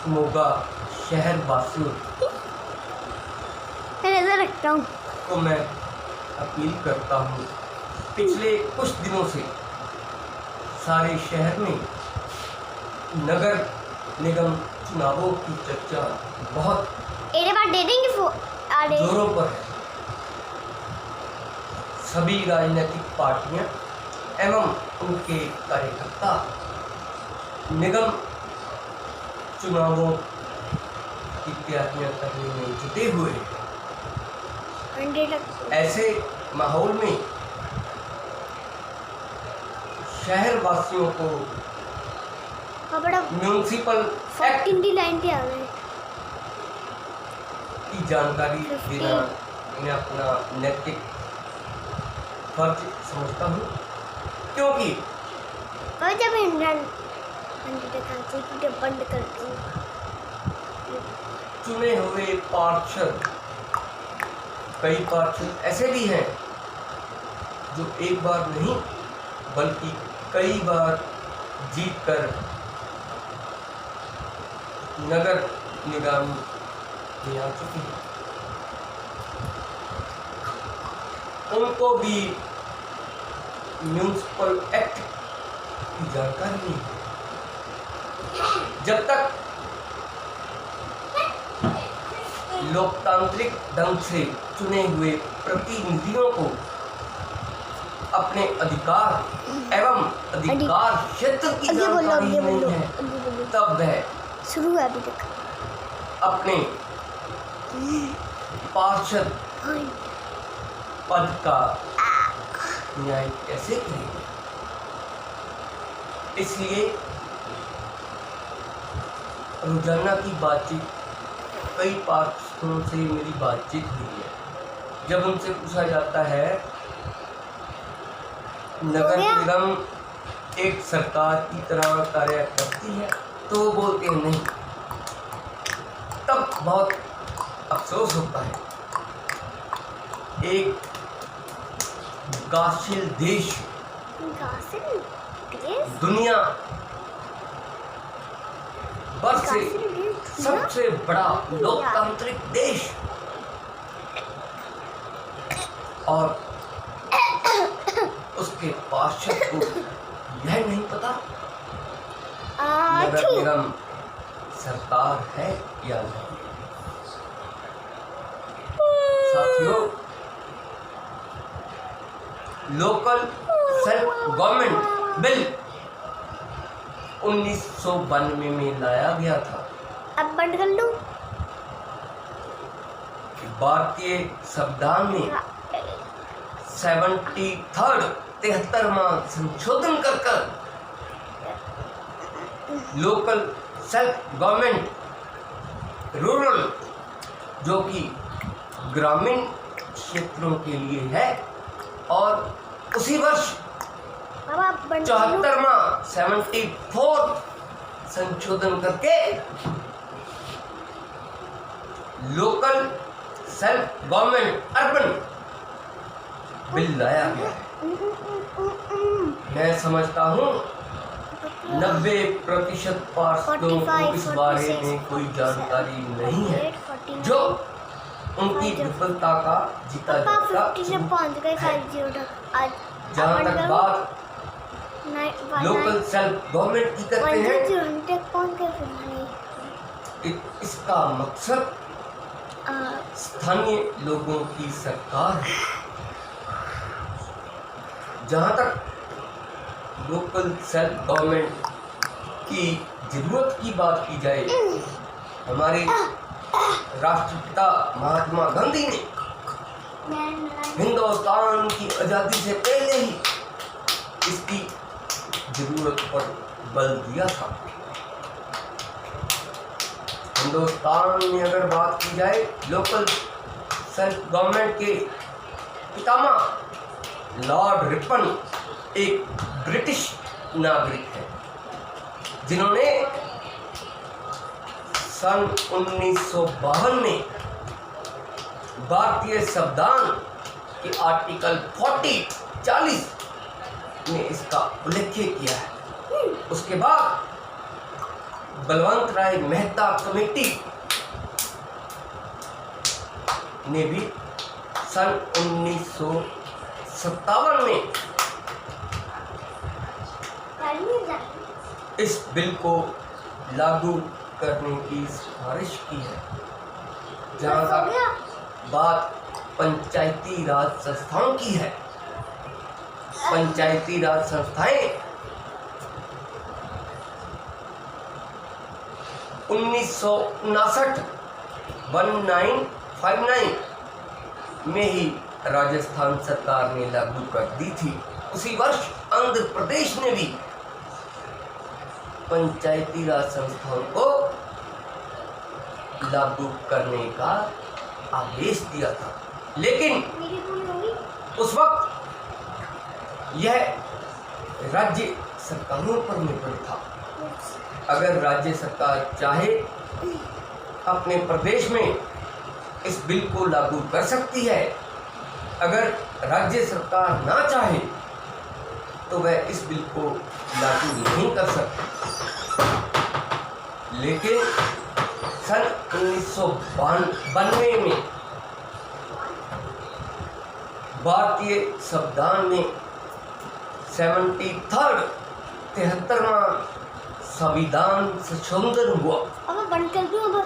मोगा शहर वासियों रखता हूँ को मैं अपील करता हूँ, पिछले कुछ दिनों से सारे शहर में नगर निगम चुनावों की चर्चा बहुत दे देंगे जोरों पर है। सभी राजनीतिक पार्टियां एवं उनके कार्यकर्ता निगम चुनावों की तैयारियां करने में जुटे हुए हैं। ऐसे माहौल में शहर वासियों को म्यूनिसिपल एक्ट की जानकारी देना मैं अपना नैतिक फर्ज समझता हूँ, क्योंकि बंद कर चुने हुए पार्षद, कई पार्षद ऐसे भी हैं जो एक बार नहीं बल्कि कई बार जीतकर नगर निगम में आ चुके हैं। उनको भी म्यूनिसिपल एक्ट की जानकारी नहीं है। जब तक लोकतांत्रिक ढंग से चुने हुए प्रतिनिधियों को अपने अधिकार एवं अधिकार क्षेत्र की जानकारी नहीं है, तब वह शुरू है अभी तक अपने पार्षद पद का न्याय कैसे करेंगे। इसलिए रोजाना की बातचीत, कई पार्षदों से मेरी बातचीत हुई है। जब उनसे पूछा जाता है नगर निगम एक सरकार की तरह कार्य करती है, तो वो बोलते हैं नहीं। तब बहुत अफसोस होता है। एक विकासशील देश, दुनिया भर से सबसे बड़ा लोकतांत्रिक देश, और उसके पार्षद को यह नहीं पता नगर निगम सरकार है या नहीं। साथियों, लोकल सेल्फ गवर्नमेंट बिल 1992 में लाया गया था। अब बंद कर लूं। भारतीय संविधान में 73वां संशोधन कर लोकल सेल्फ गवर्नमेंट रूरल, जो कि ग्रामीण क्षेत्रों के लिए है, और उसी वर्ष 74वां संशोधन करके local self government urban bill लाया गया है। मैं समझता हूँ 90% पार्षदों को इस बारे में कोई जानकारी नहीं है, जो उनकी विफलता का जीता जागता है। जहाँ तक बात लोकल सेल्फ गवर्नमेंट की करते हैं, इसका मकसद स्थानीय लोगों की सरकार है। जहाँ तक लोकल सेल्फ गवर्नमेंट की जरूरत की बात की जाए, हमारे राष्ट्रपिता महात्मा गांधी ने हिंदुस्तान की आज़ादी से पहले ही इसकी जरूरत पर बल दिया था। हिंदुस्तान में अगर बात की जाए, लोकल सेल्फ गवर्नमेंट के पितामह लॉर्ड रिपन एक ब्रिटिश नागरिक है, जिन्होंने सन 1952 में भारतीय संविधान के आर्टिकल 40 में इसका उल्लेख किया है। उसके बाद बलवंत राय मेहता कमेटी ने भी सन 1957 में इस बिल को लागू करने की सिफारिश की है। जहाँ तक बात पंचायती राज संस्थाओं की है, पंचायती राज संस्थाएं 1959 में ही राजस्थान सरकार ने लागू कर दी थी। उसी वर्ष आंध्र प्रदेश ने भी पंचायती राज संस्थाओं को लागू करने का आदेश दिया था, लेकिन उस वक्त यह राज्य सरकारों पर निर्भर था। अगर राज्य सरकार चाहे अपने प्रदेश में इस बिल को लागू कर सकती है, अगर राज्य सरकार ना चाहे तो वह इस बिल को लागू नहीं कर सकती। लेकिन सन 1992 में भारतीय संविधान में 73वां संविधान संशोधन हुआ, अब बंद कर दूं अब।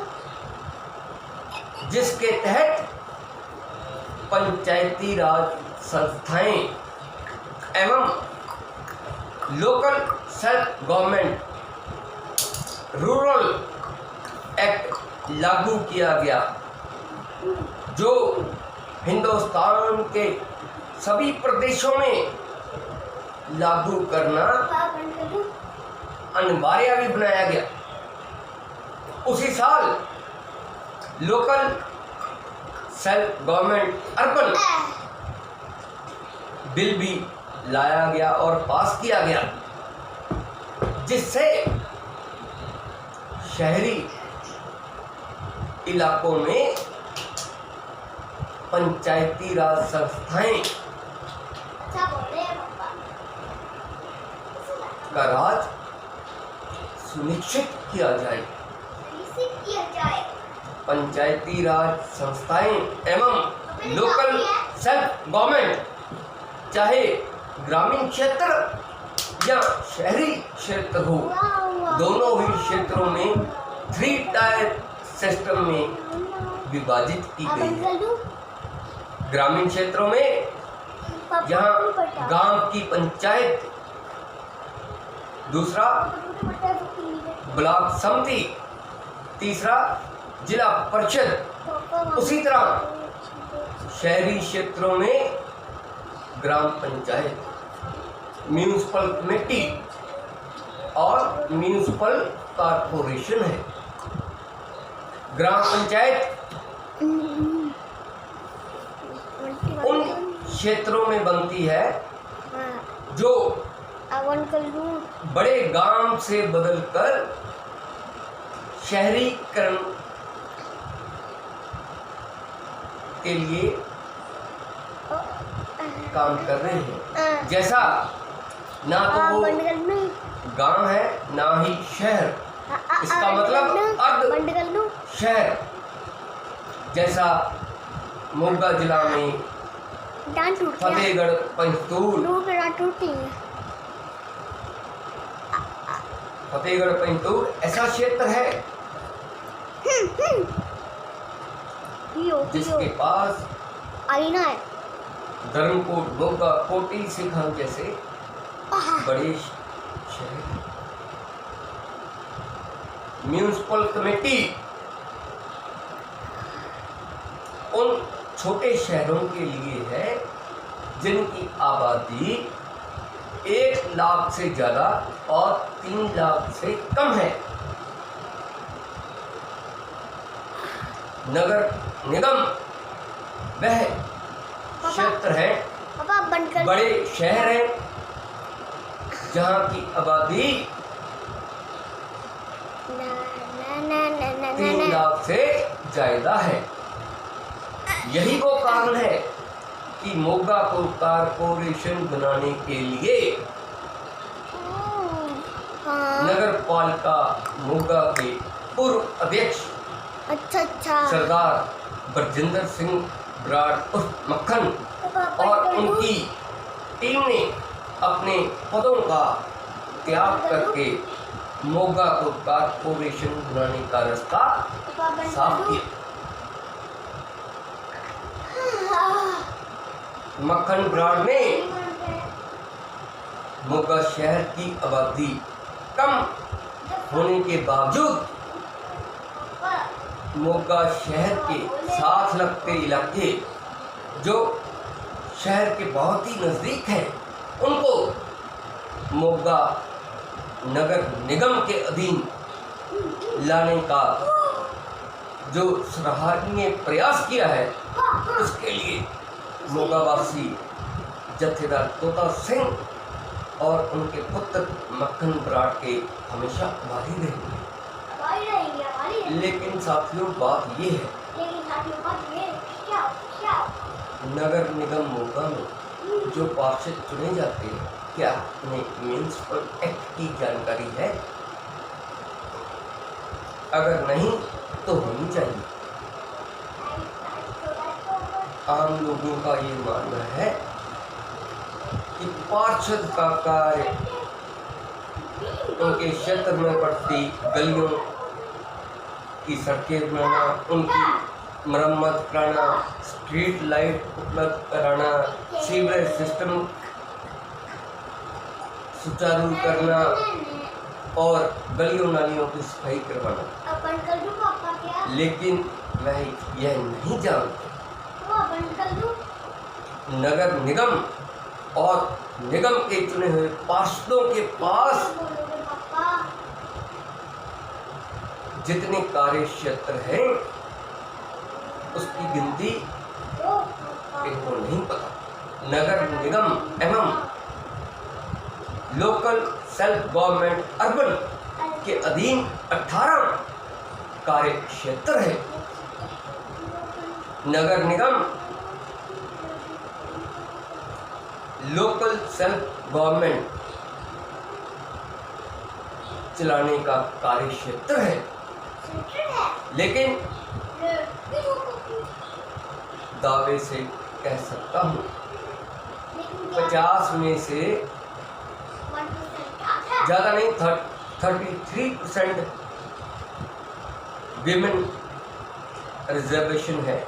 जिसके तहत पंचायती राज संस्थाएं एवं local self government rural act लागू किया गया, जो हिंदुस्तान के सभी प्रदेशों में लागू करना अनिवार्य भी बनाया गया। उसी साल local self government urban bill भी लाया गया और पास किया गया, जिससे शहरी इलाकों में पंचायती राज संस्थाएं का राज सुनिश्चित किया जाए। पंचायती राज संस्थाएं एवं लोकल सेल्फ गवर्नमेंट चाहे ग्रामीण क्षेत्र या शहरी क्षेत्र हो, दोनों ही क्षेत्रों में 3 टायर सिस्टम में विभाजित की गई है। ग्रामीण क्षेत्रों में जहां गांव की पंचायत, दूसरा ब्लॉक समिति, तीसरा जिला परिषद, उसी तरह शहरी क्षेत्रों में ग्राम पंचायत, म्यूनिसिपल कमेटी और म्यूनिसिपल कॉर्पोरेशन है। ग्राम पंचायत उन क्षेत्रों में बनती है जो बड़े गांव से बदलकर शहरीकरण के लिए काम कर रहे हैं। जैसा ना तो वो गांव है ना ही शहर, इसका मतलब अर्ध शहर। जैसा मोगा जिला में फतेहगढ़ पंजतूर, फतेहगढ़ पंजतूर ऐसा क्षेत्र है जिसके पास आईना है। धर्मकोट, मोगा, कोटी, सिखान जैसे बड़े शहर। म्यूनिसिपल कमेटी उन छोटे शहरों के लिए है जिनकी आबादी 1 लाख से ज़्यादा और 3 लाख से कम है। नगर निगम वह क्षेत्र है, बड़े शहर हैं जहाँ की आबादी 3 लाख से ज़्यादा है। यही वो कारण है कि मोगा को कारपोरेशन बनाने के लिए हाँ। नगर पालिका मोगा के पूर्व अध्यक्ष अच्छा। सरदार बरजिंदर सिंह बराड़ उर्फ मक्खन और उनकी टीम ने अपने पदों का त्याग करके मोगा को कारपोरेशन बनाने का रास्ता साफ किया। मक्खन बराड़ ने मोगा शहर की आबादी कम होने के बावजूद मोगा शहर के साथ लगते इलाके जो शहर के बहुत ही नज़दीक हैं उनको मोगा नगर निगम के अधीन लाने का जो सराहनीय प्रयास किया है उसके लिए मोगावासी जत्थेदार तोता सिंह और उनके पुत्र मक्खन बराड़ के हमेशा आभारी रहेंगे। लेकिन साथियों बात ये है, नगर निगम मोगा में जो पार्षद चुने जाते हैं क्या उन्हें म्युनिसिपल एक्ट की जानकारी है? अगर नहीं तो होनी चाहिए। आम लोगों का ये मानना है कि पार्षद का कार्य उनके क्षेत्र में पड़ती गलियों की सड़कें बनाना, उनकी मरम्मत कराना, स्ट्रीट लाइट उपलब्ध कराना, सीवरेज सिस्टम सुचारू करना और गलियों नालियों की सफाई करवाना। लेकिन वह यह नहीं जानते नगर निगम और निगम के चुने हुए पार्षदों के पास जितने कार्य क्षेत्र हैं उसकी गिनती इनको नहीं पता। नगर निगम एवं लोकल सेल्फ गवर्नमेंट अर्बन के अधीन 18 कार्य क्षेत्र है। नगर निगम लोकल सेल्फ गवर्नमेंट चलाने का कार्य क्षेत्र है, लेकिन दावे से कह सकता हूँ 50 में से ज़्यादा नहीं 33% विमेन रिजर्वेशन है।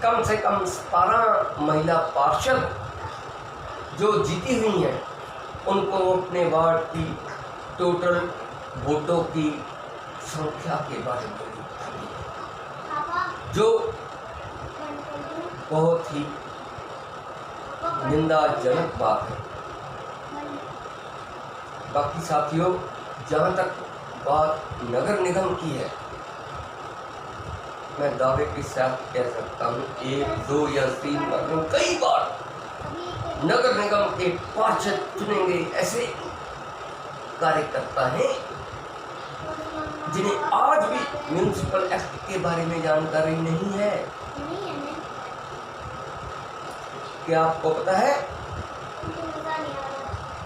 कम से कम 17 महिला पार्षद जो जीती हुई हैं उनको अपने वार्ड की टोटल वोटों की संख्या के बारे में जो बहुत ही निंदाजनक बात है। बाकी साथियों, जहाँ तक बात नगर निगम की है, मैं दावे के साथ कह सकता हूँ 1, 2 या 3 बार में कई बार नगर निगम के पार्षद चुने गए ऐसे कार्यकर्ता हैं जिन्हें आज भी म्युनिसिपल एक्ट के बारे में जानकारी नहीं है। क्या आपको पता है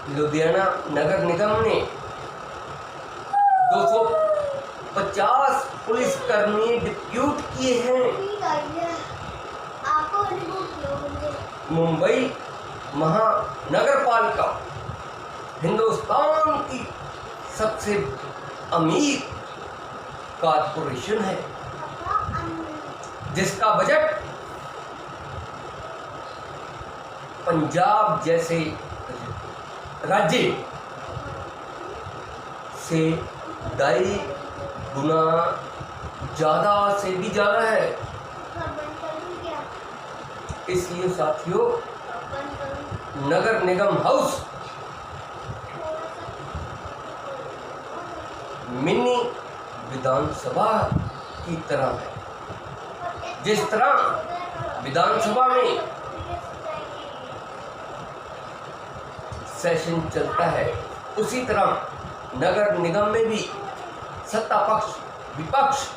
लुधियाना नगर निगम ने 250 पुलिसकर्मी डिप्यूट किए हैं। मुंबई महानगर पालिका हिंदुस्तान की सबसे अमीर कॉर्पोरेशन है जिसका बजट पंजाब जैसे राज्य से 2.5 गुना ज़्यादा से भी ज़्यादा है। इसलिए साथियों, नगर निगम हाउस मिनी विधानसभा की तरह है। जिस तरह विधानसभा में सेशन चलता है उसी तरह नगर निगम में भी सत्ता पक्ष विपक्ष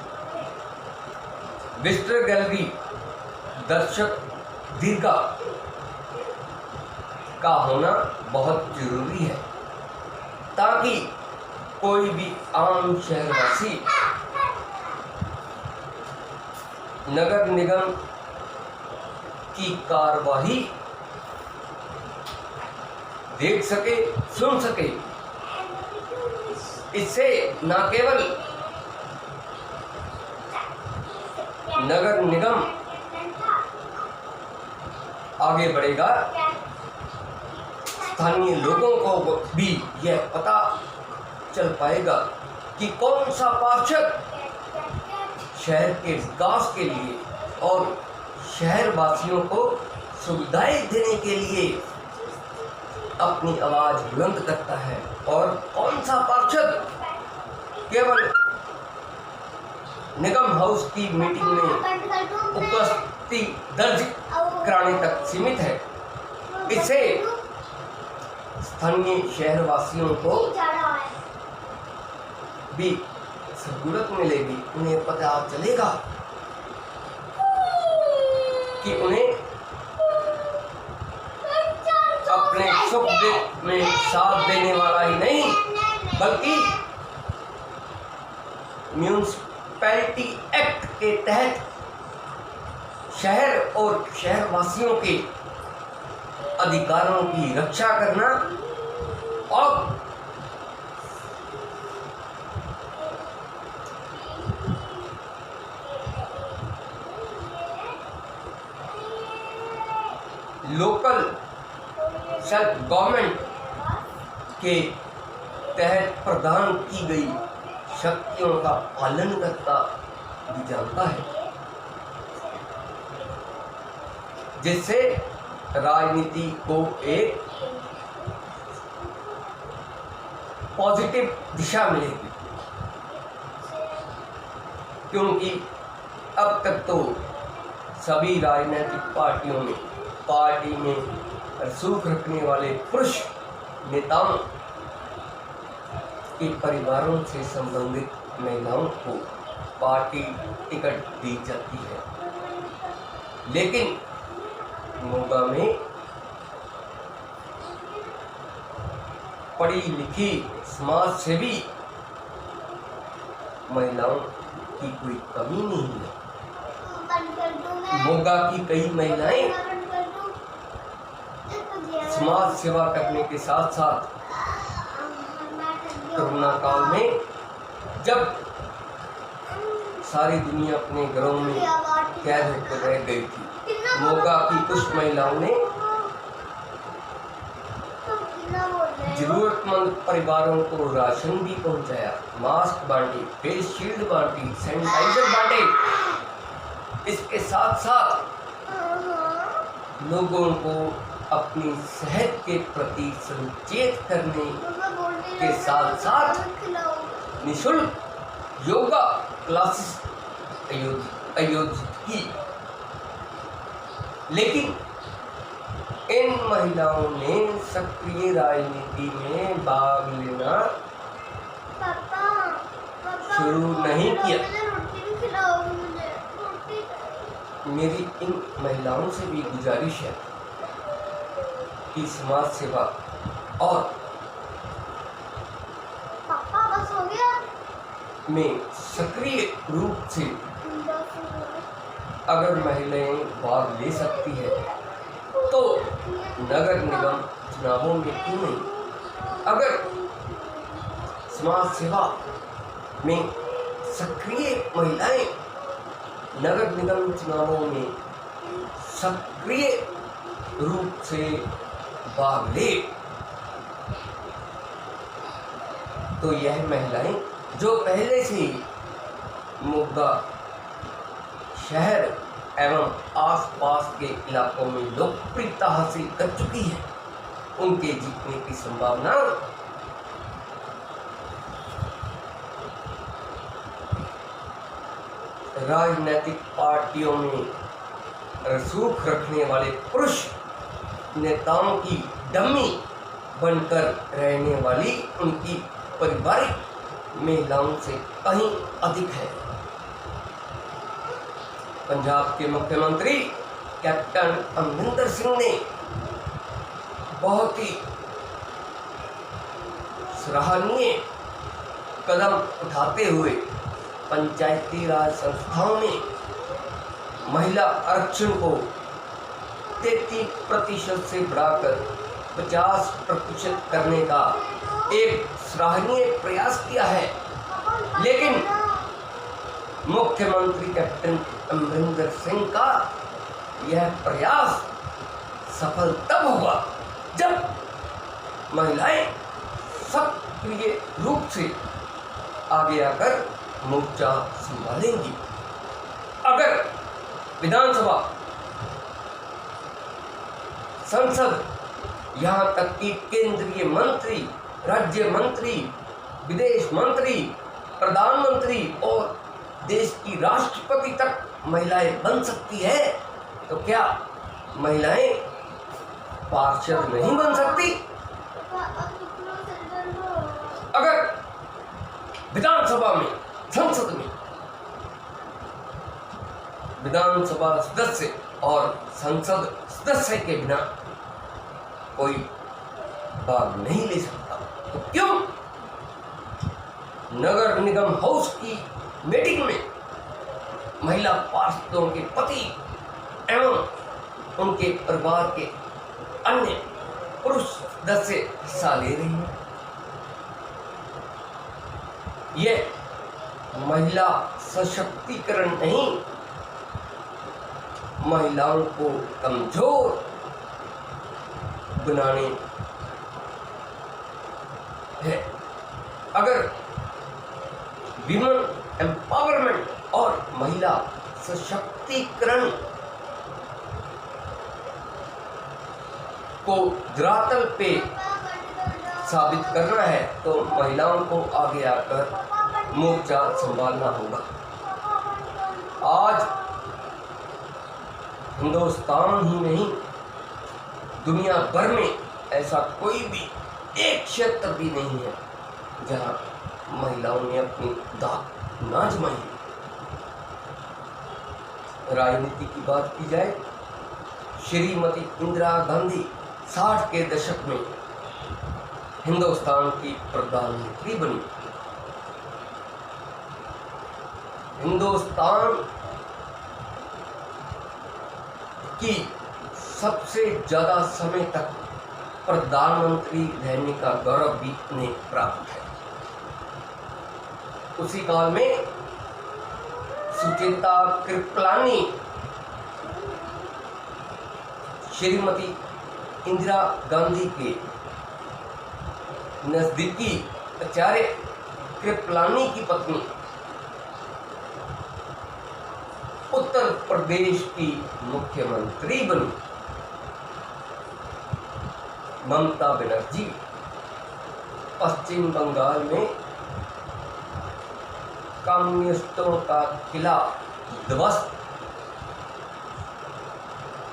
विजिटर गैलरी दर्शक दीर्घा का होना बहुत जरूरी है ताकि कोई भी आम शहरवासी नगर निगम की कार्यवाही देख सके, सुन सके। इससे न केवल नगर निगम आगे बढ़ेगा, स्थानीय लोगों को भी यह पता चल पाएगा कि कौन सा पार्षद शहर के विकास के लिए और शहर वासियों को सुविधाएं देने के लिए अपनी आवाज बुलंद करता है और कौन सा पार्षद केवल निगम हाउस की मीटिंग में उपस्थिति दर्ज कराने तक सीमित है। इससे स्थानीय शहरवासियों को भी सहूलत मिलेगी। उन्हें पता चलेगा कि उन्हें अपने सुख दुख में साथ देने वाला ही नहीं, बल्कि म्यूनिसिपैलिटी एक्ट के तहत शहर और शहरवासियों के अधिकारों की रक्षा करना और लोकल सेल्फ गवर्नमेंट के तहत प्रदान की गई शक्तियों का पालन करता भी जानता है, जिससे राजनीति को एक पॉजिटिव दिशा मिलेगी। क्योंकि अब तक तो सभी राजनीतिक पार्टियों में पार्टी में रसूख रखने वाले पुरुष नेताओं के परिवारों से संबंधित महिलाओं को पार्टी टिकट दी जाती है, लेकिन मोगा में पढ़ी लिखी समाज सेवी महिलाओं की कोई कमी नहीं है। मोगा की कई महिलाएं समाज सेवा करने के साथ साथ कोरोना काल में जब सारी दुनिया अपने घरों में कैद होकर रह गई थी, मोगा की कुछ महिलाओं ने जरूरतमंद परिवारों को राशन भी पहुंचाया, मास्क बांटे, फेस शील्ड बांटी, सैनिटाइजर बांटे। इसके साथ साथ लोगों को अपनी सेहत के प्रति सचेत करने के साथ साथ निःशुल्क योगा क्लासेस आयोजित की। लेकिन इन महिलाओं ने सक्रिय राजनीति में भाग लेना शुरू नहीं किया। मेरी इन महिलाओं से भी गुजारिश है कि समाज सेवा और में सक्रिय रूप से अगर महिलाएं भाग ले सकती है तो नगर निगम चुनावों में क्यों नहीं। अगर समाज सेवा में सक्रिय महिलाएं नगर निगम चुनावों में सक्रिय रूप से भाग ले तो यह महिलाएं जो पहले से ही मोगा शहर एवं आसपास के इलाकों में लोकप्रियता हासिल कर चुकी है, उनके जीतने की संभावना राजनीतिक पार्टियों में रसूख रखने वाले पुरुष नेताओं की डमी बनकर रहने वाली उनकी पारिवारिक महिलाओं से कहीं अधिक है। पंजाब के मुख्यमंत्री कैप्टन अमरिंदर सिंह ने बहुत ही सराहनीय कदम उठाते हुए पंचायती राज संस्थाओं में महिला आरक्षण को 33% से बढ़ाकर 50% करने का एक सराहनीय प्रयास किया है। लेकिन मुख्यमंत्री कैप्टन अमरिंदर सिंह का यह प्रयास सफल तब हुआ जब महिलाएं सक्रिय रूप से आगे आकर मोर्चा संभालेंगी। अगर विधानसभा, संसद, यहाँ तक कि केंद्रीय मंत्री, राज्य मंत्री, विदेश मंत्री, प्रधानमंत्री और देश की राष्ट्रपति तक महिलाएं बन सकती है, तो क्या महिलाएं पार्षद नहीं बन सकती? अगर विधानसभा में, संसद में विधानसभा सदस्य और संसद सदस्य के बिना कोई भाग नहीं ले सकता, तो क्यों नगर निगम हाउस की मीटिंग में महिला पार्षदों के पति एवं उनके परिवार के अन्य पुरुष सदस्य हिस्सा ले रही हैं? ये महिला सशक्तिकरण नहीं, महिलाओं को कमजोर बनाने है। अगर विमेन एम्पावरमेंट और महिला सशक्तिकरण को धरातल पे साबित करना है तो महिलाओं को आगे आकर मोर्चा संभालना होगा। आज हिंदुस्तान ही नहीं, दुनिया भर में ऐसा कोई भी एक क्षेत्र भी नहीं है जहां महिलाओं ने अपनी दांव ना आजमाई। राजनीति की बात की जाए, श्रीमती इंदिरा गांधी 60 के दशक में हिंदुस्तान की प्रधानमंत्री बनी। हिंदुस्तान की सबसे ज्यादा समय तक प्रधानमंत्री रहने का गौरव भी उन्हें प्राप्त है। उसी काल में सुचेता कृपलानी श्रीमती इंदिरा गांधी के नजदीकी आचार्य कृपलानी की पत्नी उत्तर प्रदेश की मुख्यमंत्री बनी। ममता बनर्जी पश्चिम बंगाल में कम्युनिस्टों का किला ध्वस्त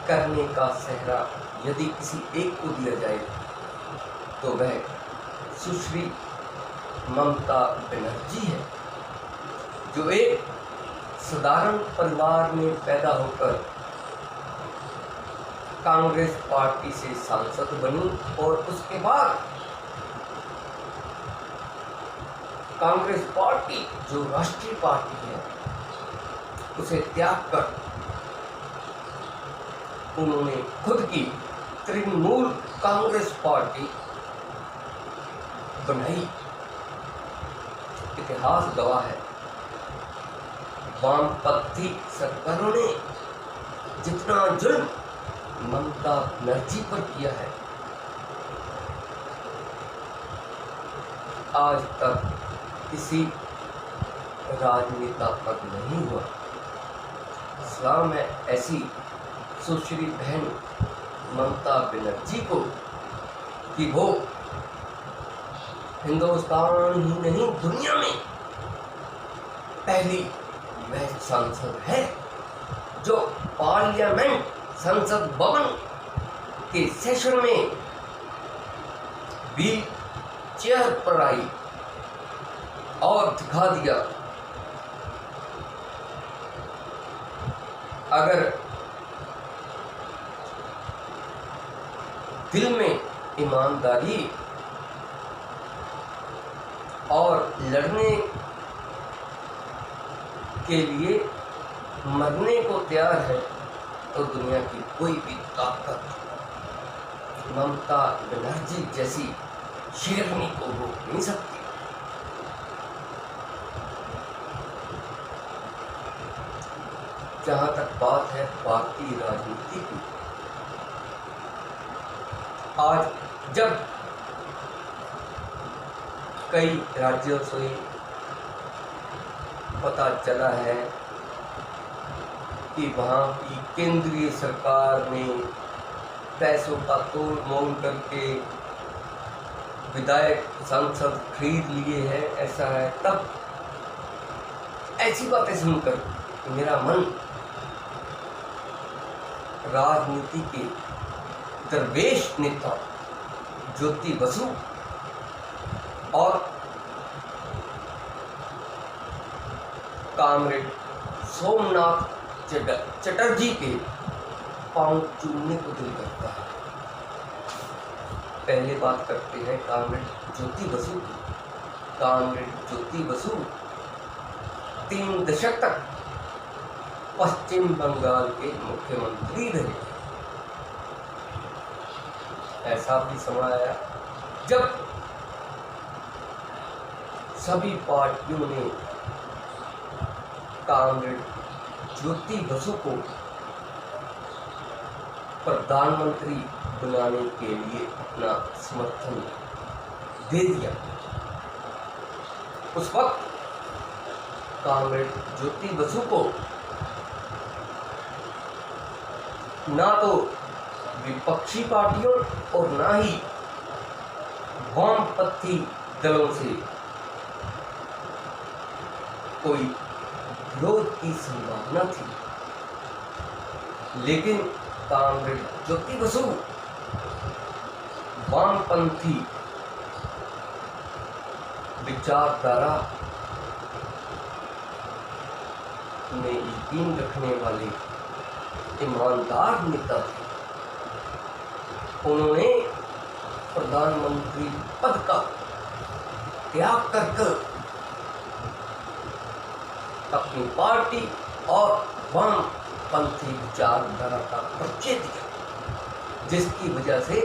करने का सेहरा यदि किसी एक को दिया जाए तो वह सुश्री ममता बनर्जी है, जो एक साधारण परिवार में पैदा होकर कांग्रेस पार्टी से सांसद बनी और उसके बाद कांग्रेस पार्टी जो राष्ट्रीय पार्टी है उसे त्याग कर उन्होंने खुद की तृणमूल कांग्रेस पार्टी बनाई। इतिहास गवाह है, वामपंथी सरकारों ने जितना जुल्म ममता बनर्जी पर किया है, आज तक किसी राजनेता पर नहीं हुआ। इस्लाम है ऐसी सुश्री बहन ममता बनर्जी को कि वो हिंदुस्तान ही नहीं दुनिया में पहली वह सांसद है जो पार्लियामेंट संसद भवन के सेशन में व्हील चेयर पर आई और दिखा दिया। अगर दिल में ईमानदारी और लड़ने के लिए मरने को तैयार है तो दुनिया की कोई भी ताकत ममता बनर्जी जैसी शेरनी को रोक नहीं सकती। जहां तक बात है भारतीय राजनीति की, आज जब कई राज्यों से पता चला है कि वहाँ की केंद्रीय सरकार ने पैसों का तोल मोल करके विधायक सांसद खरीद लिए हैं, ऐसा है, तब ऐसी बातें सुनकर मेरा मन राजनीति के दरवेश नेता ज्योति बसु और कामरेड सोमनाथ चटर्जी के पांव चूमने को दिल करता है। पहले बात करते हैं कामरेड ज्योति बसु की। कामरेड ज्योति बसु 3 दशक तक पश्चिम बंगाल के मुख्यमंत्री रहे। ऐसा भी समय आया जब सभी पार्टियों ने कामरेड ज्योति बसु को प्रधानमंत्री बनाने के लिए अपना समर्थन दे दिया। उस वक्त कामरेड ज्योति बसु को ना तो विपक्षी पार्टियों और ना ही वामपंथी दलों से कोई विरोध की संभावना थी, लेकिन कामरेड ज्योति बसु वामपंथी विचारधारा में यकीन रखने वाले ईमानदार नेता थे। उन्होंने प्रधानमंत्री पद का त्याग कर अपनी पार्टी और वामपंथी विचारधारा का परिचय दिया, जिसकी वजह से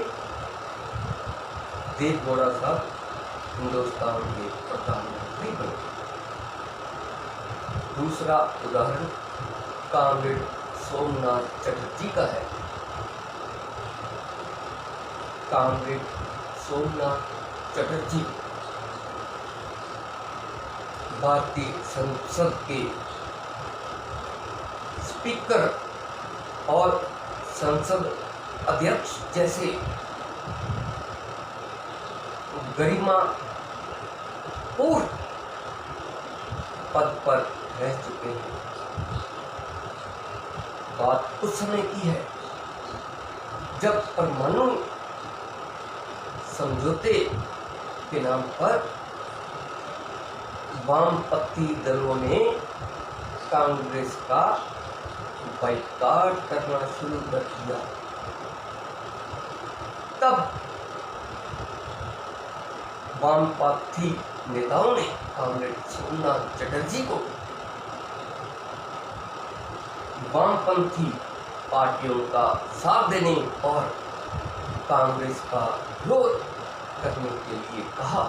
देवेगौड़ा साहब हिंदुस्तान के प्रधानमंत्री बने। दूसरा उदाहरण कामरेड सोमनाथ चटर्जी का है। कामरेड सोमनाथ चटर्जी भारतीय संसद के स्पीकर और संसद अध्यक्ष जैसे गरिमा पूर्ण पद पर रह चुके हैं। बात उस समय की है जब परमाणु समझौते के नाम पर वामपंथी दलों ने कांग्रेस का बाइकाट करना शुरू कर दिया। तब वामपंथी नेताओं ने कामरेड सोमनाथ चटर्जी को वामपंथी पार्टियों का साथ देने और कांग्रेस का विरोध करने के लिए कहा।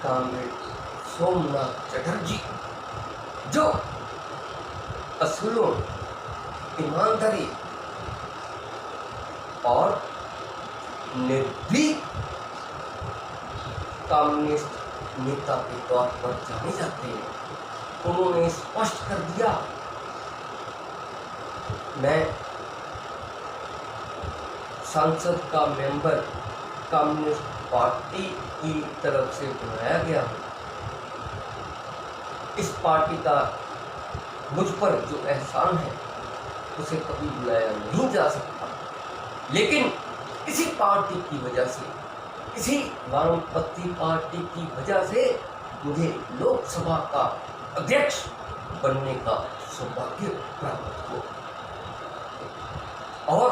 कामरेड सोमनाथ चटर्जी जो असूलों, ईमानदारी और निर्भीक कम्युनिस्ट नेता के तौर पर जाने जाते हैं, उन्होंने स्पष्ट कर दिया, मैं संसद का मेंबर कम्युनिस्ट पार्टी की तरफ से बनाया गया हूँ। इस पार्टी का मुझ पर जो एहसान है उसे कभी बुलाया नहीं जा सकता, लेकिन इसी पार्टी की वजह से, इसी वामपंथी पार्टी की वजह से मुझे लोकसभा का अध्यक्ष बनने का सौभाग्य प्राप्त हुआ और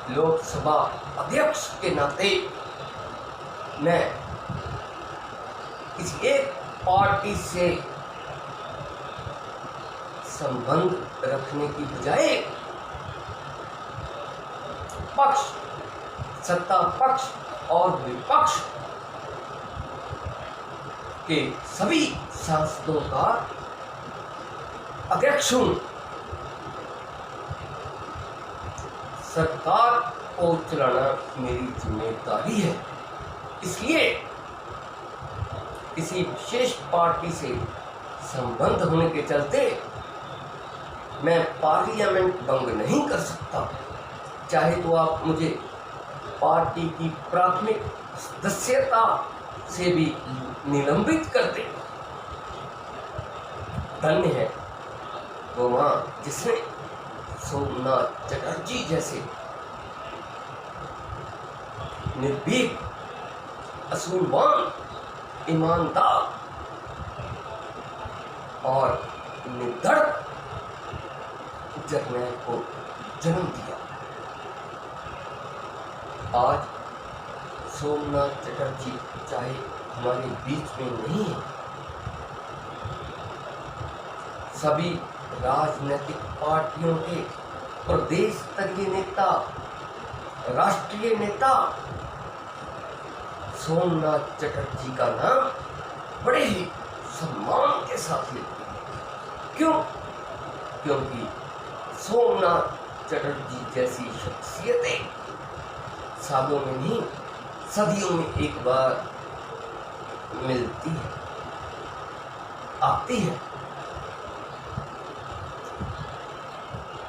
लोकसभा अध्यक्ष के नाते मैं किसी एक पार्टी से संबंध रखने की बजाय पक्ष, सत्ता पक्ष और विपक्ष के सभी सांसदों का अध्यक्ष हूं। सरकार को चलाना मेरी जिम्मेदारी है। इसलिए किसी विशेष पार्टी से संबंध होने के चलते मैं पार्लियामेंट भंग नहीं कर सकता। चाहे तो आप मुझे पार्टी की प्राथमिक सदस्यता से भी निलंबित कर दें। धन्य है वो मां जिसने सोमनाथ चटर्जी जैसे निर्भीक, असूलवान, ईमानदार और निर्धड़क जर्नैल को जन्म दिया। आज सोमनाथ चटर्जी चाहे हमारे बीच में नहीं है, सभी राजनीतिक पार्टियों के प्रदेश स्तरीय नेता, राष्ट्रीय नेता सोमनाथ चटर्जी का नाम बड़े ही सम्मान के साथ लेते हैं। क्यों? क्योंकि सोमनाथ चटर्जी जैसी शख्सियतें सालों में नहीं, सदियों में एक बार मिलती है, आती है।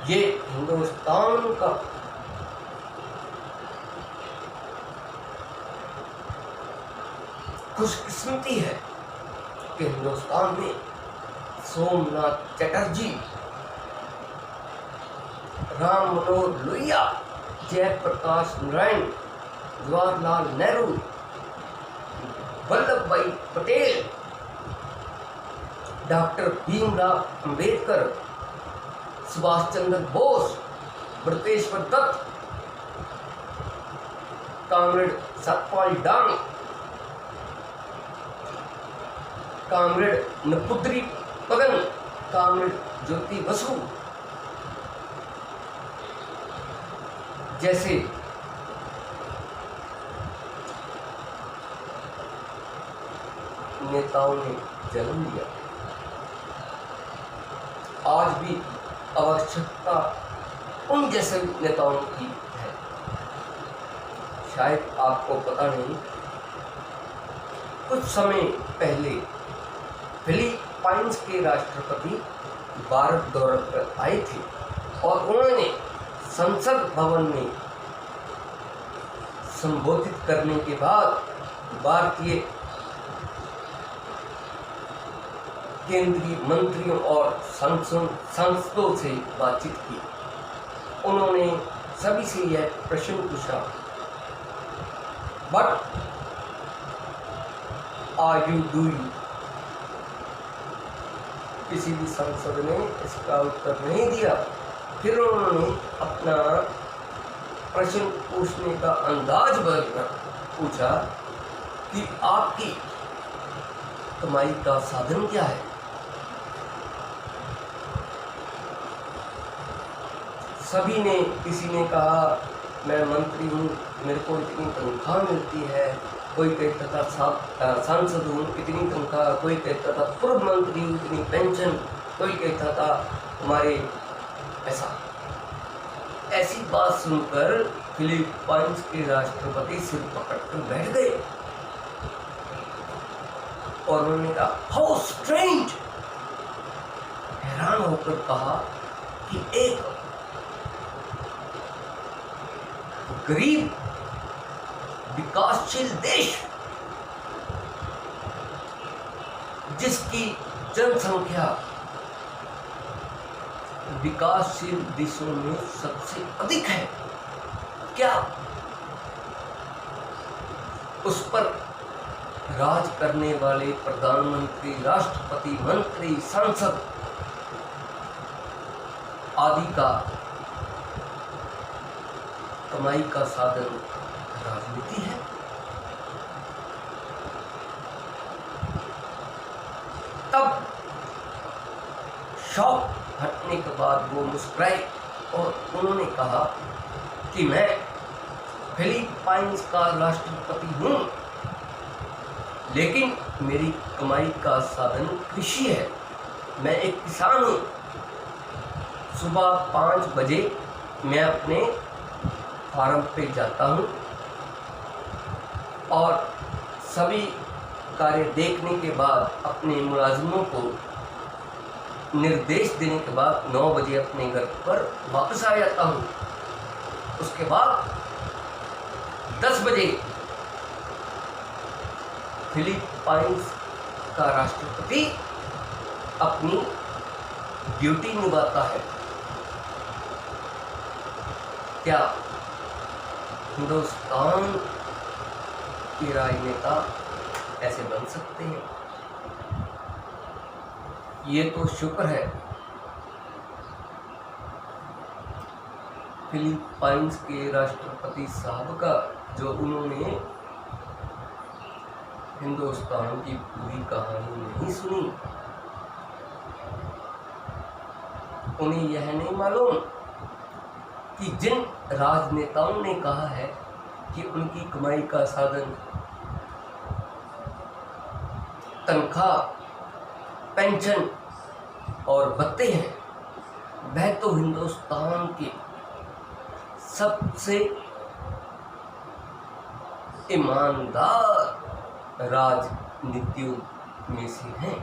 ये हिंदुस्तान का खुशकिस्मती है कि हिंदुस्तान में सोमनाथ चटर्जी, राम मनोहर लोहिया, जयप्रकाश नारायण, जवाहरलाल नेहरू, वल्लभ भाई पटेल, डॉक्टर भीमराव अंबेडकर, सुभाष चंद्र बोस, बृजेश्वर दत्त, कॉमरेड सतपाल डांग, कॉमरेड नपुत्री पगन, कॉमरेड ज्योति बसु जैसे नेताओं ने जन्म लिया। आज भी आवश्यकता उन जैसे नेताओं की है। शायद आपको पता नहीं, कुछ समय पहले फिलीपाइंस के राष्ट्रपति भारत दौरे पर आए थे और उन्होंने संसद भवन में संबोधित करने के बाद भारतीय केंद्रीय मंत्रियों और सांसदों से बातचीत की। उन्होंने सभी से यह प्रश्न पूछा, बट आर यू डूइंग? किसी भी सांसद ने इसका उत्तर नहीं दिया। फिर उन्होंने अपना प्रश्न पूछने का अंदाज बदलकर पूछा कि आपकी कमाई का साधन क्या है? सभी ने, किसी ने कहा मैं मंत्री हूँ, मेरे को इतनी तनख्वाह मिलती है, कोई कहता था सांसद हूँ, इतनी तनख्वाह, कोई कहता था पूर्व मंत्री हूँ, इतनी पेंशन, कोई कहता था हमारे ऐसा। ऐसी बात सुनकर फिलीपाइंस के राष्ट्रपति सिर पकड़कर बैठ गए और उन्होंने कहा हाउ स्ट्रेंज, हैरान होकर कहा कि एक गरीब विकासशील देश जिसकी जनसंख्या विकासशील देशों में सबसे अधिक है, क्या उस पर राज करने वाले प्रधानमंत्री, राष्ट्रपति, मंत्री, सांसद आदि का कमाई का साधन राजनीति है? तब शौक हटने के बाद वो मुस्कुराए और उन्होंने कहा कि मैं फिलीपाइंस का राष्ट्रपति हूँ, लेकिन मेरी कमाई का साधन कृषि है। मैं एक किसान हूँ। सुबह 5 बजे मैं अपने फार्म पे जाता हूँ और सभी कार्य देखने के बाद अपने मुलाजिमों को निर्देश देने के बाद 9 बजे अपने घर पर वापस आ जाता हूँ। उसके बाद 10 बजे फिलीपाइंस का राष्ट्रपति अपनी ड्यूटी निभाता है। क्या हिंदुस्तान के राजनेता ऐसे बन सकते हैं? ये तो शुक्र है फिलीपाइंस के राष्ट्रपति साहब का, जो उन्होंने हिंदुस्तान की पूरी कहानी नहीं सुनी। उन्हें यह नहीं मालूम कि जिन राजनेताओं ने कहा है कि उनकी कमाई का साधन तनख्वाह, पेंशन और भत्ते हैं, वह तो हिंदुस्तान के सबसे ईमानदार राजनीतियों में से हैं।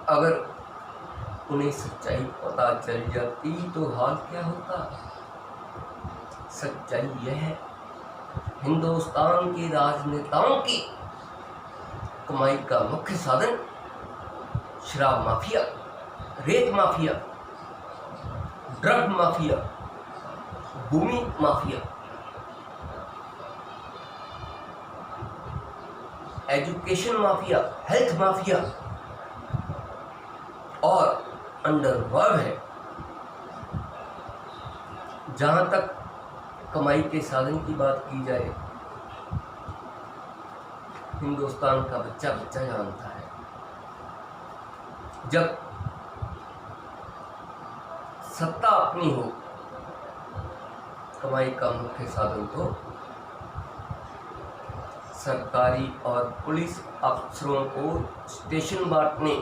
अगर उन्हें सच्चाई पता चल जाती तो हाल क्या होता? सच्चाई यह है, हिंदुस्तान के राजनेताओं की कमाई का मुख्य साधन शराब माफिया, रेत माफिया, ड्रग माफिया, भूमि mafia, education mafia, health mafia और अंडरवर्ल्ड है। जहां तक कमाई के साधन की बात की जाए, हिंदुस्तान का बच्चा बच्चा जानता है, जब सत्ता अपनी हो, कमाई का मुख्य साधन तो सरकारी और पुलिस अफसरों को स्टेशन बांटने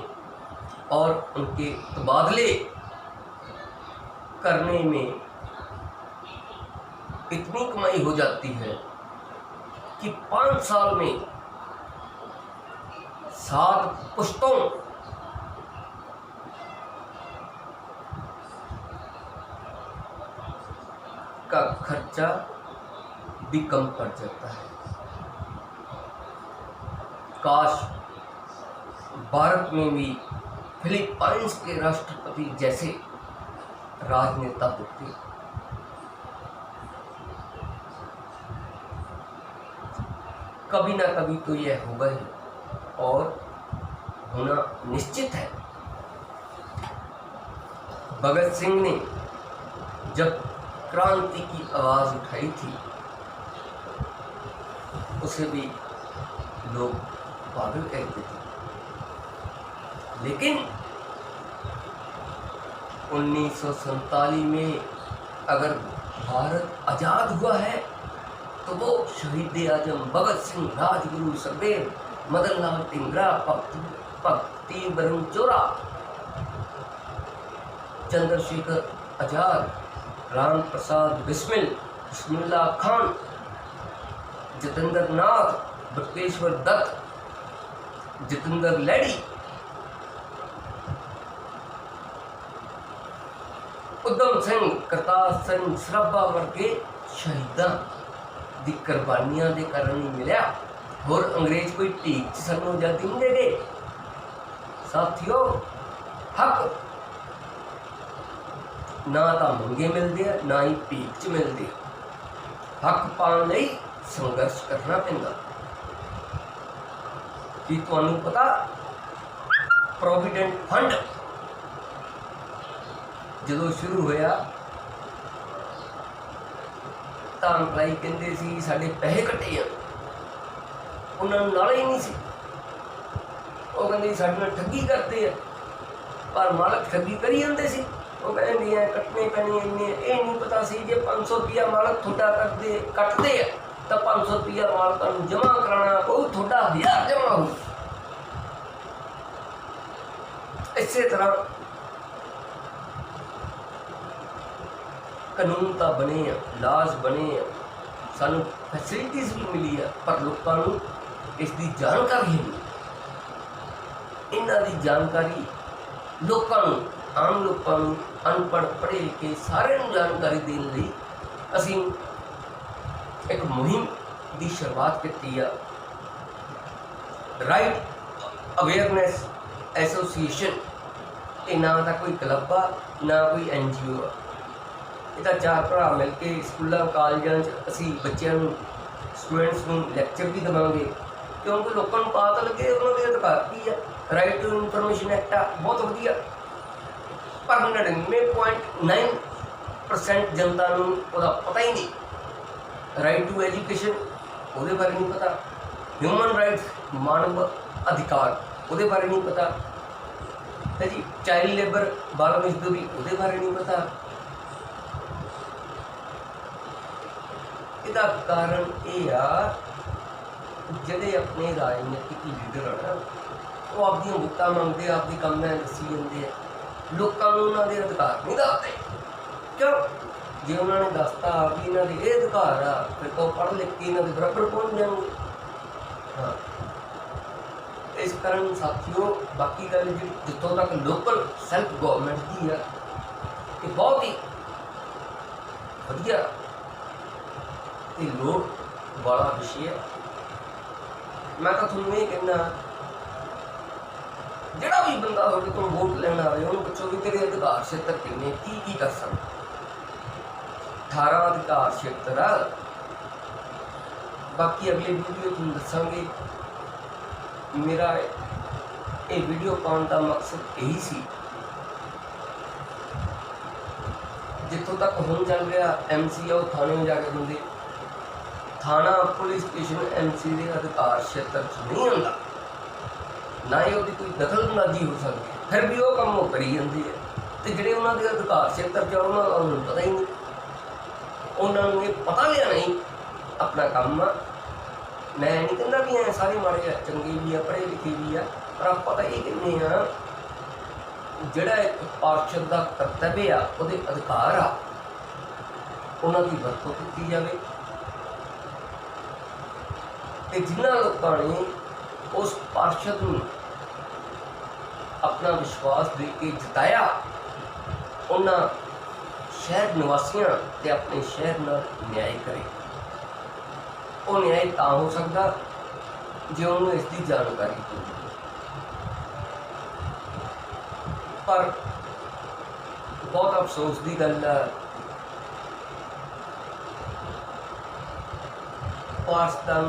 और उनके तबादले करने में इतनी कमाई हो जाती है कि 5 साल में 7 पुश्तों का खर्चा भी कम पड़ जाता है। काश भारत में भी फिलीपाइंस के राष्ट्रपति जैसे राजनेता होते। कभी ना कभी तो यह होगा ही, और होना निश्चित है। भगत सिंह ने जब क्रांति की आवाज उठाई थी, उसे भी लोग पागल कहते थे, लेकिन 1947 में अगर भारत आजाद हुआ है तो वो शहीद आजम भगत सिंह, राजगुरु सुखदेव, मदन लाल टिंगरा, भक्ति बरन चोरा, चंद्रशेखर आजाद, राम प्रसाद बिस्मिल, बिस्मिल्लाह खान, जितेंद्र नाथ, बटुकेश्वर दत्त, जितेंद्र लेडी, उधम सिंह, करतार सिंह सराभा वर्गे शहीदां दी कुर्बानियां दे कारण ही मिलिया। और अंग्रेज कोई ढीक च सानू आजादी नहीं दे गए। साथियों, हक ना तो मंगे मिलते हैं, ना ही भीख च मिलते। हक पाने लई संघर्ष करना पैंदा। कि तुहानू पता, प्रोविडेंट फंड जो शुरू होया तो एम्पलाई कहते सी साडे पैसे कटे आ, उन्होंने नाल ही नहीं सी। वो कहते साढ़े नाल ठगी करते हैं, पर मालक ठगी करी जाते सी। वो कहते कटने पैने इन्ने, ये नहीं पता सी जे 500 रुपया मालक थोड़ा कटते हैं तो 500 रुपया मालक जमा कराना पऊ, थोड़ा 1000 जमा हो। इस तरह कानून तो बने हैं, लाज बने हैं, सानू फैसिलिटीज भी मिली है, पर लोगों को इसकी जानकारी नहीं। इन्हां दी जानकारी लोगों को, आम लोगों को, अनपढ़ पढ़े लिखे सारे जानकारी देने लई असीं एक मुहिम की शुरुआत की है। राइट अवेयरनेस एसोसीएशन, ये ना तो कोई क्लब आ ना कोई NGO आ, ये 4 भरा मिल के स्कूलों कॉलेजों असी बच्चों स्टूडेंट्स को लैक्चर भी देवांगे, क्योंकि लोगों को पता लगे उन्होंने अधिकार की है। राइट टू इनफॉर्मेशन एक्ट आ बहुत वधिया, पर 99.9% जनता को उसका पता ही नहीं। राइट टू एजुकेशन वो बारे नहीं पता, ह्यूमन राइट्स मानव अधिकार वो बारे नहीं पता है जी, चाइल्ड लेबर बाल मजदूरी वो बारे नहीं पता। इसका कारण ये आ ਜਿਹੜੇ अपने राजनीतिक लीडर है ना, वो आपदी वोटां मंगते, आपदी काम दसी जाते हैं, लोगों को उन्होंने अधिकार नहीं दसते। क्यों? जे उन्होंने दसता कि इन्होंने ये अधिकार आ, फिर तो पढ़ लिख के इन्होंने बराबर पहुँच जाएंगे। हाँ, इस कारण साथियों बाकी गल जी जितों तक लोकल सैल्फ गवर्नमेंट की है, ये बहुत ही वधिया ते लोड़ वाला विषय है। मैं तो थोड़ा ये कहना, जोड़ा भी बंदा थोड़े को वोट लेना आए उन्होंने पुछो भी तेरे अधिकार क्षेत्र किन्ने की कर सकते। 18 अधिकार क्षेत्र आ, बाकी अगले वीडियो तुम दसांगे। मेरा ये वीडियो पाने का मकसद यही सी, जितों तक हुण चल रहा MC आ थाने में जाके देंगे, थाना पुलिस स्टेशन MC के अधिकार क्षेत्र नहीं आता, ना ही उसकी कोई दखलअंदाजी हो सकती, फिर भी वो काम वो करी जाती है। तो जोड़े उन्होंने अधिकार क्षेत्र च उन्होंने पता ही नहीं, उन्होंने ये पता लिया नहीं अपना काम। मैं नहीं कहता भी हैं सारे माड़े है, चंगे भी है, पढ़े लिखे भी है, पर आप पता ये कहने जोड़ा एक पार्षद का कर्तव्य आ, उसके अधिकार आ, उन्होंने वरतों की जाए। जिन्होंने लोगों ने उस पार्षद में अपना विश्वास दे के जिताया, उन्होंने शहर निवासियों ते अपने शहर नाल न्याय करे। वो न्याय तो हो सकता जो उन्होंने इसकी जानकारी हो, पर बहुत अफसोस की गल है पाकिस्तान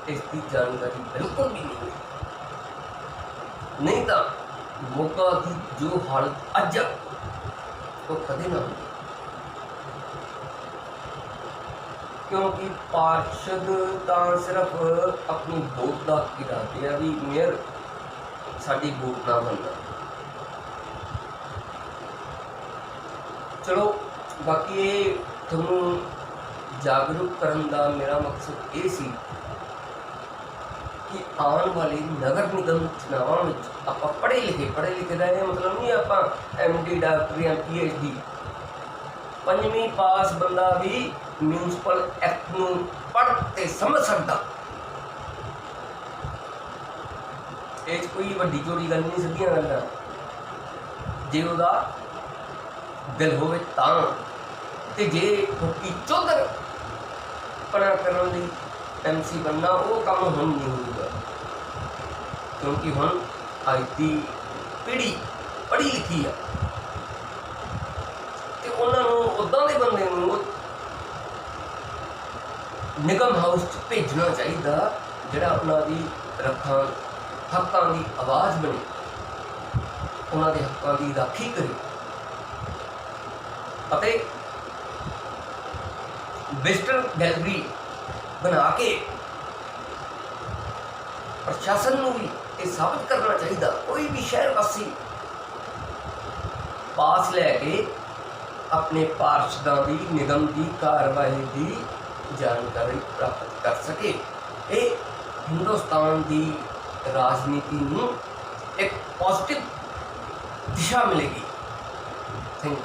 इसकी जानकारी बिल्कुल भी नहीं है। नहीं तो मौका की जो हालत अज तो कदे ना होगी, क्योंकि पार्षद तो सिर्फ अपनी वोट का इरादे है भी मेयर साड़ी वोट ना बनना। चलो बाकी ये थोनों जागरूक करने का मेरा मकसद ये सी कि आने वाले नगर निगम चुनावों में आप पढ़े लिखे रहे, मतलब नहीं आप MD डॉक्टर या PhD 5वीं पास बंदा भी म्यूनसिपल एक्ट को पढ़ ते समझ सकता। ये कोई वड्डी चोरी गल नहीं, सीधियां गल्लां जे उहदा दिल होवे तां, ते जे ठोकी चौधर पढ़ा करने लई MC बनना वो काम हम नहीं होगा, क्योंकि हम अज की पीढ़ी पढ़ी लिखी है, तो उन्होंने उदा के बंदे निगम हाउस भेजना चाहिए जोड़ा उन्होंने रखा हकों की आवाज़ बने, उन्होंने हकों की राखी करे, विजिटर गैलरी बना के ਪ੍ਰਸ਼ਾਸਨ ਨੂੰ ਵੀ ਇਹ ਸਾਬਤ ਕਰਨਾ ਚਾਹੀਦਾ, ਕੋਈ ਵੀ ਸ਼ਹਿਰ ਵਾਸੀ ਪਾਸ ਲੈ ਕੇ ਆਪਣੇ ਪਾਰਸ਼ਦਾਂ ਦੀ, ਨਿਗਮ ਦੀ ਕਾਰਵਾਈ ਦੀ ਜਾਣਕਾਰੀ ਪ੍ਰਾਪਤ ਕਰ ਸਕੇ। ਇਹ ਹਿੰਦੁਸਤਾਨ ਦੀ ਰਾਜਨੀਤੀ ਨੂੰ ਇੱਕ ਪੋਜ਼ਿਟਿਵ ਦਿਸ਼ਾ ਮਿਲੇਗੀ। Thank you.